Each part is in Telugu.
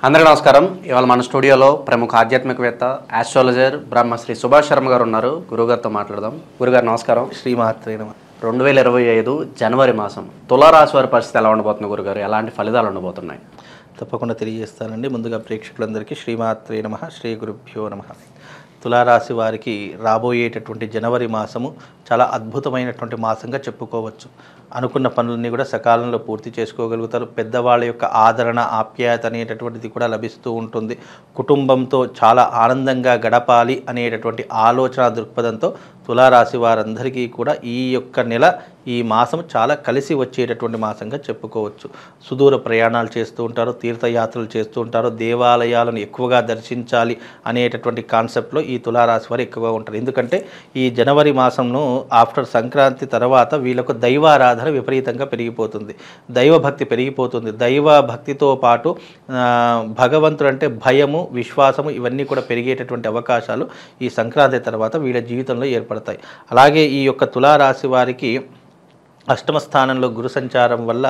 అందరికీ నమస్కారం. ఇవాళ మన స్టూడియోలో ప్రముఖ ఆధ్యాత్మికవేత్త ఆస్ట్రాలజర్ బ్రహ్మశ్రీ సుభాష్ శర్మ గారు ఉన్నారు. గురుగారితో మాట్లాడదాం. గురుగారు నమస్కారం. శ్రీమాత్రే నమః. 2025 జనవరి మాసం తులారాశి వారి పరిస్థితి ఎలా ఉండబోతుంది గురుగారు? ఎలాంటి ఫలితాలు ఉండబోతున్నాయి? తప్పకుండా తెలియజేస్తానండి. ముందుగా ప్రేక్షకులందరికీ శ్రీమాత్రే నమః, శ్రీ గురుభ్యో నమః. తులారాశి వారికి రాబోయేటటువంటి జనవరి మాసము చాలా అద్భుతమైనటువంటి మాసంగా చెప్పుకోవచ్చు. అనుకున్న పనులన్నీ కూడా సకాలంలో పూర్తి చేసుకోగలుగుతారు. పెద్దవాళ్ళ యొక్క ఆదరణ, ఆప్యాయత అనేటటువంటిది కూడా లభిస్తూ ఉంటుంది. కుటుంబంతో చాలా ఆనందంగా గడపాలి అనేటటువంటి ఆలోచన దృక్పథంతో తులారాశి వారందరికీ కూడా ఈ యొక్క నెల, ఈ మాసం చాలా కలిసి వచ్చేటటువంటి మాసంగా చెప్పుకోవచ్చు. సుదూర ప్రయాణాలు చేస్తూ ఉంటారు, తీర్థయాత్రలు చేస్తూ ఉంటారు, దేవాలయాలను ఎక్కువగా దర్శించాలి అనేటటువంటి కాన్సెప్ట్లో ఈ తులారాశి వారు ఎక్కువగా ఉంటారు. ఎందుకంటే ఈ జనవరి మాసంను ఆఫ్టర్ సంక్రాంతి తర్వాత వీళ్ళకు దైవారాధన విపరీతంగా పెరిగిపోతుంది, దైవభక్తి పెరిగిపోతుంది. దైవ భక్తితో పాటు భగవంతుడు అంటే భయము, విశ్వాసము ఇవన్నీ కూడా పెరిగేటటువంటి అవకాశాలు ఈ సంక్రాంతి తర్వాత వీళ్ళ జీవితంలో ఏర్పడతాయి. అలాగే ఈ యొక్క తులారాశి వారికి అష్టమ స్థానంలో గురు సంచారం వల్ల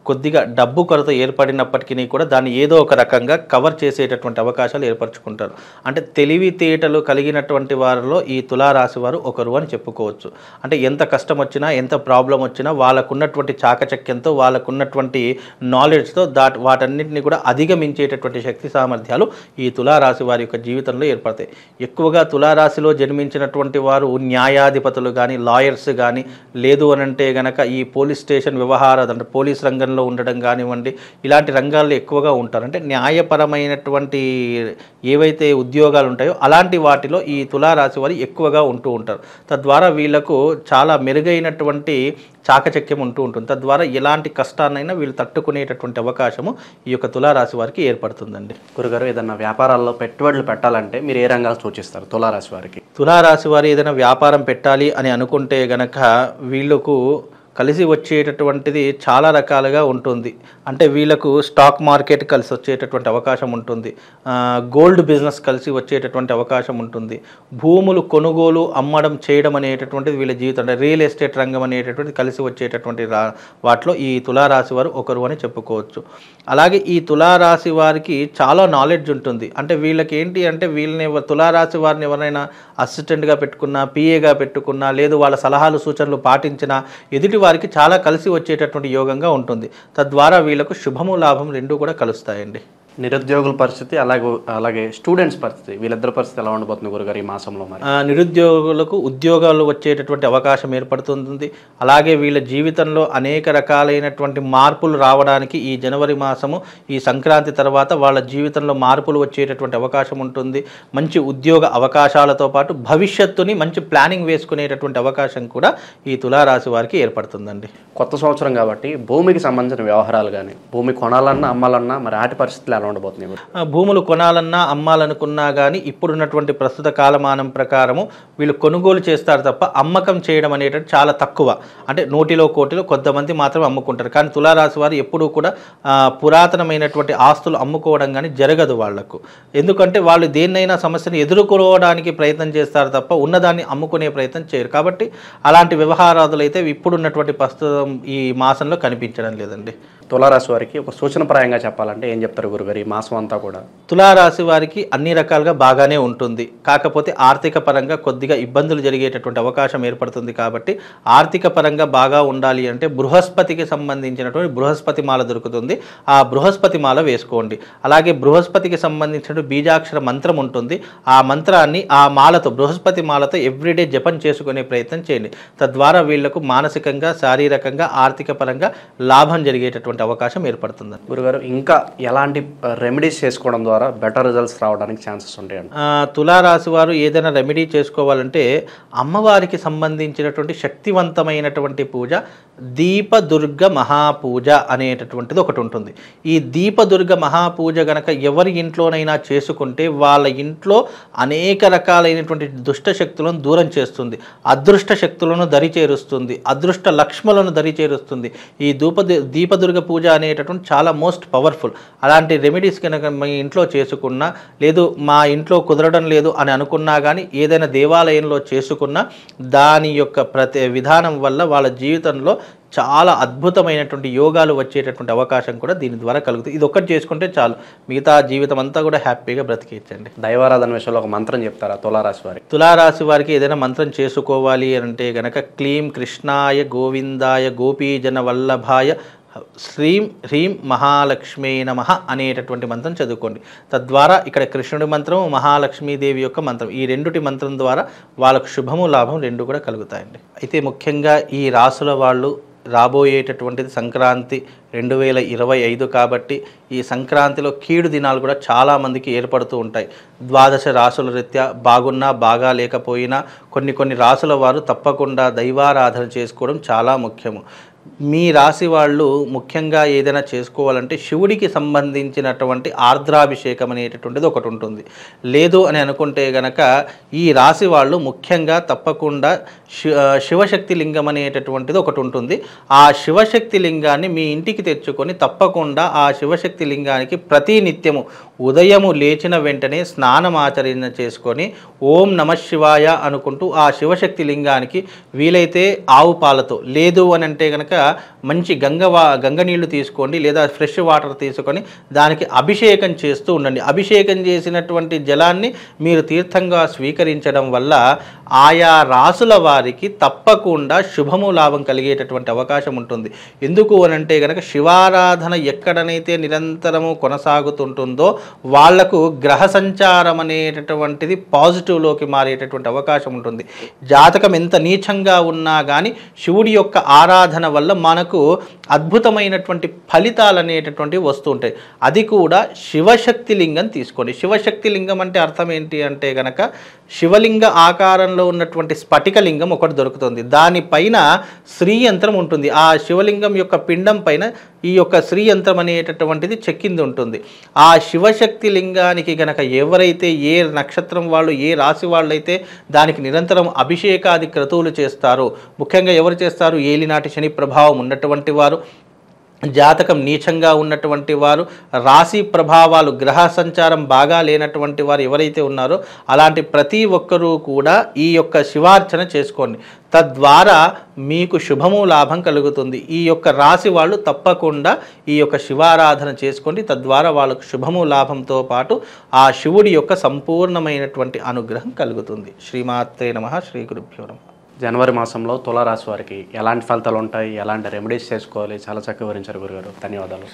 కొద్దిగా డబ్బు కొరత ఏర్పడినప్పటికీ కూడా దాన్ని ఏదో ఒక రకంగా కవర్ చేసేటటువంటి అవకాశాలు ఏర్పరచుకుంటారు. అంటే తెలివితేటలు కలిగినటువంటి వారిలో ఈ తులారాశి వారు ఒకరు అని చెప్పుకోవచ్చు. అంటే ఎంత కష్టం వచ్చినా, ఎంత ప్రాబ్లం వచ్చినా వాళ్ళకున్నటువంటి చాకచక్యంతో, వాళ్ళకున్నటువంటి నాలెడ్జ్తో వాటన్నింటినీ కూడా అధిగమించేటటువంటి శక్తి సామర్థ్యాలు ఈ తులారాశి వారి యొక్క జీవితంలో ఏర్పడతాయి. ఎక్కువగా తులారాశిలో జన్మించినటువంటి వారు న్యాయాధిపతులు కానీ, లాయర్స్ కానీ, లేదు అనంటే గనక ఈ పోలీస్ స్టేషన్ వ్యవహారాలు అంటే పోలీస్ రంగంలో ఉండడం కానివ్వండి, ఇలాంటి రంగాల్లో ఎక్కువగా ఉంటారు. అంటే న్యాయపరమైనటువంటి ఏవైతే ఉద్యోగాలు ఉంటాయో అలాంటి వాటిలో ఈ తులారాశి వారు ఎక్కువగా ఉంటూ ఉంటారు. తద్వారా వీళ్ళకు చాలా మెరుగైనటువంటి చాకచక్యం ఉంటూ ఉంటుంది. తద్వారా ఎలాంటి కష్టాన్నైనా వీళ్ళు తట్టుకునేటటువంటి అవకాశము ఈ యొక్క తులారాశి వారికి ఏర్పడుతుందండి. గురుగారు, ఏదన్నా వ్యాపారాల్లో పెట్టుబడులు పెట్టాలంటే మీరు ఏ రంగాలు సూచిస్తారు తులారాశి వారికి? తులారాశి వారు ఏదైనా వ్యాపారం పెట్టాలి అని అనుకుంటే గనక వీళ్ళకు కలిసి వచ్చేటటువంటిది చాలా రకాలుగా ఉంటుంది. అంటే వీళ్ళకు స్టాక్ మార్కెట్ కలిసి వచ్చేటటువంటి అవకాశం ఉంటుంది, గోల్డ్ బిజినెస్ కలిసి వచ్చేటటువంటి అవకాశం ఉంటుంది, భూములు కొనుగోలు అమ్మడం చేయడం అనేటటువంటిది వీళ్ళ జీవితం, అంటే రియల్ ఎస్టేట్ రంగం అనేటటువంటిది కలిసి వచ్చేటటువంటి వాటిలో ఈ తులారాశి వారు ఒకరు అని చెప్పుకోవచ్చు. అలాగే ఈ తులారాశి వారికి చాలా నాలెడ్జ్ ఉంటుంది. అంటే వీళ్ళకి ఏంటి అంటే వీళ్ళని తులారాశి వారిని ఎవరైనా అసిస్టెంట్గా పెట్టుకున్నా, పిఏగా పెట్టుకున్నా, లేదు వాళ్ళ సలహాలు సూచనలు పాటించినా ఎదుటి వారికి చాలా కలిసి వచ్చేటటువంటి యోగంగా ఉంటుంది. తద్వారా వీళ్ళకు శుభము లాభం రెండూ కూడా కలుస్తాయండి. నిరుద్యోగుల పరిస్థితి, అలాగే స్టూడెంట్స్ పరిస్థితి, వీళ్ళిద్దరి పరిస్థితి ఎలా ఉండబోతుంది గురుగారు ఈ మాసంలో? మరి నిరుద్యోగులకు ఉద్యోగాలు వచ్చేటటువంటి అవకాశం ఏర్పడుతుంది. అలాగే వీళ్ళ జీవితంలో అనేక రకాలైనటువంటి మార్పులు రావడానికి ఈ జనవరి మాసము, ఈ సంక్రాంతి తర్వాత వాళ్ళ జీవితంలో మార్పులు వచ్చేటటువంటి అవకాశం ఉంటుంది. మంచి ఉద్యోగ అవకాశాలతో పాటు భవిష్యత్తుని మంచి ప్లానింగ్ వేసుకునేటటువంటి అవకాశం కూడా ఈ తులారాశి వారికి ఏర్పడుతుందండి. కొత్త సంవత్సరం కాబట్టి భూమికి సంబంధించిన వ్యవహారాలు కానీ, భూమి కొనాలన్నా అమ్మాలన్నా మరి ఆటి పరిస్థితులు ఉండబోతున్నాయి. భూములు కొనాలన్నా అమ్మాలనుకున్నా కానీ ఇప్పుడున్నటువంటి ప్రస్తుత కాలమానం ప్రకారము వీళ్ళు కొనుగోలు చేస్తారు తప్ప అమ్మకం చేయడం అనేటువంటి చాలా తక్కువ. అంటే 100 కొంతమంది మాత్రమే అమ్ముకుంటారు. కానీ తులారాశి వారు ఎప్పుడూ కూడా పురాతనమైనటువంటి ఆస్తులు అమ్ముకోవడం కానీ జరగదు వాళ్లకు. ఎందుకంటే వాళ్ళు దేన్నైనా సమస్యను ఎదుర్కోవడానికి ప్రయత్నం చేస్తారు తప్ప ఉన్నదాన్ని అమ్ముకునే ప్రయత్నం చేయరు. కాబట్టి అలాంటి వ్యవహారాలు అయితే ఇప్పుడున్నటువంటి ప్రస్తుతం ఈ మాసంలో కనిపించడం లేదండి. తులారాశి వారికి ఒక సూచనప్రాయంగా చెప్పాలంటే ఏం చెప్తారు గురుగారు ఈ మాసం అంతా కూడా? తులారాశి వారికి అన్ని రకాలుగా బాగానే ఉంటుంది. కాకపోతే ఆర్థిక పరంగా కొద్దిగా ఇబ్బందులు జరిగేటటువంటి అవకాశం ఏర్పడుతుంది. కాబట్టి ఆర్థిక పరంగా బాగా ఉండాలి అంటే బృహస్పతికి సంబంధించినటువంటి బృహస్పతి మాల దొరుకుతుంది, ఆ బృహస్పతి మాల వేసుకోండి. అలాగే బృహస్పతికి సంబంధించిన బీజాక్షర మంత్రం ఉంటుంది, ఆ మంత్రాన్ని ఆ మాలతో, బృహస్పతి మాలతో ఎవ్రీడే జపం చేసుకునే ప్రయత్నం చేయండి. తద్వారా వీళ్లకు మానసికంగా, శారీరకంగా, ఆర్థిక పరంగా లాభం జరిగేటటువంటి అవకాశం ఏర్పడుతుంది. గురుగారు, ఇంకా ఎలాంటి రెమెడీస్ చేసుకోవడం ద్వారా బెటర్ రిజల్ట్స్ రావడానికి ఛాన్సెస్ ఉంటాయండి? తులారాశి వారు ఏదైనా రెమెడీ చేసుకోవాలంటే అమ్మవారికి సంబంధించినటువంటి శక్తివంతమైనటువంటి పూజ దీపదుర్గ మహాపూజ అనేటటువంటిది ఒకటి ఉంటుంది. ఈ దీపదుర్గ మహాపూజ గనక ఎవరి ఇంట్లోనైనా చేసుకుంటే వాళ్ళ ఇంట్లో అనేక రకాలైనటువంటి దుష్ట శక్తులను దూరం చేస్తుంది, అదృష్ట శక్తులను దరిచేరుస్తుంది, అదృష్ట లక్ష్ములను దరిచేరుస్తుంది. ఈ దీపదుర్గ పూజ అనేటటువంటి చాలా మోస్ట్ పవర్ఫుల్. అలాంటి రెమెడీస్ కనుక మీ ఇంట్లో చేసుకున్నా, లేదు మా ఇంట్లో కుదరడం లేదు అని అనుకున్నా కానీ ఏదైనా దేవాలయంలో చేసుకున్నా దాని యొక్క విధానం వల్ల వాళ్ళ జీవితంలో చాలా అద్భుతమైనటువంటి యోగాలు వచ్చేటటువంటి అవకాశం కూడా దీని ద్వారా కలుగుతుంది. ఇది ఒక్కటి చేసుకుంటే చాలు, మిగతా జీవితం అంతా కూడా హ్యాపీగా బ్రతికేయచ్చండి. దైవారాధన విషయంలో ఒక మంత్రం చెప్తారా తులారాశి వారికి? తులారాశి వారికి ఏదైనా మంత్రం చేసుకోవాలి అంటే గనక క్లీం కృష్ణాయ గోవిందాయ గోపీజన వల్లభాయ శ్రీం హ్రీం మహాలక్ష్మీ నమః అనేటటువంటి మంత్రం చదువుకోండి. తద్వారా ఇక్కడ కృష్ణుడి మంత్రం, మహాలక్ష్మీదేవి యొక్క మంత్రం, ఈ రెండుటి మంత్రం ద్వారా వాళ్ళకు శుభము లాభం రెండు కూడా కలుగుతాయండి. అయితే ముఖ్యంగా ఈ రాసుల వాళ్ళు రాబోయేటటువంటిది సంక్రాంతి 2025 కాబట్టి ఈ సంక్రాంతిలో కీడు దినాలు కూడా చాలామందికి ఏర్పడుతూ ఉంటాయి. ద్వాదశ రాసుల రీత్యా బాగున్నా బాగా లేకపోయినా కొన్ని రాసుల వారు తప్పకుండా దైవారాధన చేసుకోవడం చాలా ముఖ్యము. మీ రాశి వాళ్ళు ముఖ్యంగా ఏదైనా చేసుకోవాలంటే శివుడికి సంబంధించినటువంటి ఆర్ద్రాభిషేకం అనేటటువంటిది ఒకటి ఉంటుంది. లేదు అని అనుకుంటే గనక ఈ రాశి వాళ్ళు ముఖ్యంగా తప్పకుండా శివశక్తి లింగం అనేటటువంటిది ఒకటి ఉంటుంది. ఆ శివశక్తి లింగాన్ని మీ ఇంటికి తెచ్చుకొని తప్పకుండా ఆ శివశక్తి లింగానికి ప్రతి నిత్యము ఉదయము లేచిన వెంటనే స్నానం ఆచరణ చేసుకొని ఓం నమః శివాయ అనుకుంటూ ఆ శివశక్తి లింగానికి వీలైతే ఆవు పాలతో, లేదు అని అంటే కనుక మంచి గంగ నీళ్లు తీసుకోండి, లేదా ఫ్రెష్ వాటర్ తీసుకొని దానికి అభిషేకం చేస్తూ ఉండండి. అభిషేకం చేసినటువంటి జలాన్ని మీరు తీర్థంగా స్వీకరించడం వల్ల ఆయా రాసుల వారికి తప్పకుండా శుభము లాభం కలిగేటటువంటి అవకాశం ఉంటుంది. ఎందుకు అని అంటే కనుక శివారాధన ఎక్కడనైతే నిరంతరము కొనసాగుతుంటుందో వాళ్లకు గ్రహ సంచారం అనేటటువంటిది పాజిటివ్లోకి మారేటటువంటి అవకాశం ఉంటుంది. జాతకం ఎంత నీచంగా ఉన్నా కానీ శివుడి యొక్క ఆరాధన వల్ల మనకు అద్భుతమైనటువంటి ఫలితాలు అనేటటువంటివి వస్తూ ఉంటాయి. అది కూడా శివశక్తి లింగం తీసుకోండి. శివశక్తి లింగం అంటే అర్థం ఏంటి అంటే కనుక శివలింగ ఆకారంలో ఉన్నటువంటి స్ఫటికలింగం ఒకటి దొరుకుతుంది. దానిపైన శ్రీయంత్రం ఉంటుంది. ఆ శివలింగం యొక్క పిండం పైన ఈ యొక్క శ్రీయంత్రం అనేటటువంటిది చెక్కింది ఉంటుంది. ఆ శివశక్తి లింగానికి గనక ఎవరైతే ఏ నక్షత్రం వాళ్ళు, ఏ రాశి వాళ్ళైతే దానికి నిరంతరం అభిషేకాది క్రతువులు చేస్తారో, ముఖ్యంగా ఎవరు చేస్తారు, ఏలినాటి శని ప్రభావం ఉన్నటువంటి వారు, జాతకం నీచంగా ఉన్నటువంటి వారు, రాశి ప్రభావాలు గ్రహ సంచారం బాగా లేనటువంటి వారు ఎవరైతే ఉన్నారో అలాంటి ప్రతి ఒక్కరూ కూడా ఈ యొక్క శివార్చన చేసుకోండి. తద్వారా మీకు శుభము లాభం కలుగుతుంది. ఈ యొక్క రాశి వాళ్ళు తప్పకుండా ఈ యొక్క శివారాధన చేసుకోండి. తద్వారా వాళ్ళకు శుభము లాభంతో పాటు ఆ శివుడి యొక్క సంపూర్ణమైనటువంటి అనుగ్రహం కలుగుతుంది. శ్రీమాత్రే నమః. శ్రీ గురుభ్యో నమః. జనవరి మాసంలో తులారాశి వారికి ఎలాంటి ఫలితాలు ఉంటాయి, ఎలాంటి రెమెడీస్ చేసుకోవాలి, చాలా చక్కగా వివరించారు గురుగారు. ధన్యవాదాలు.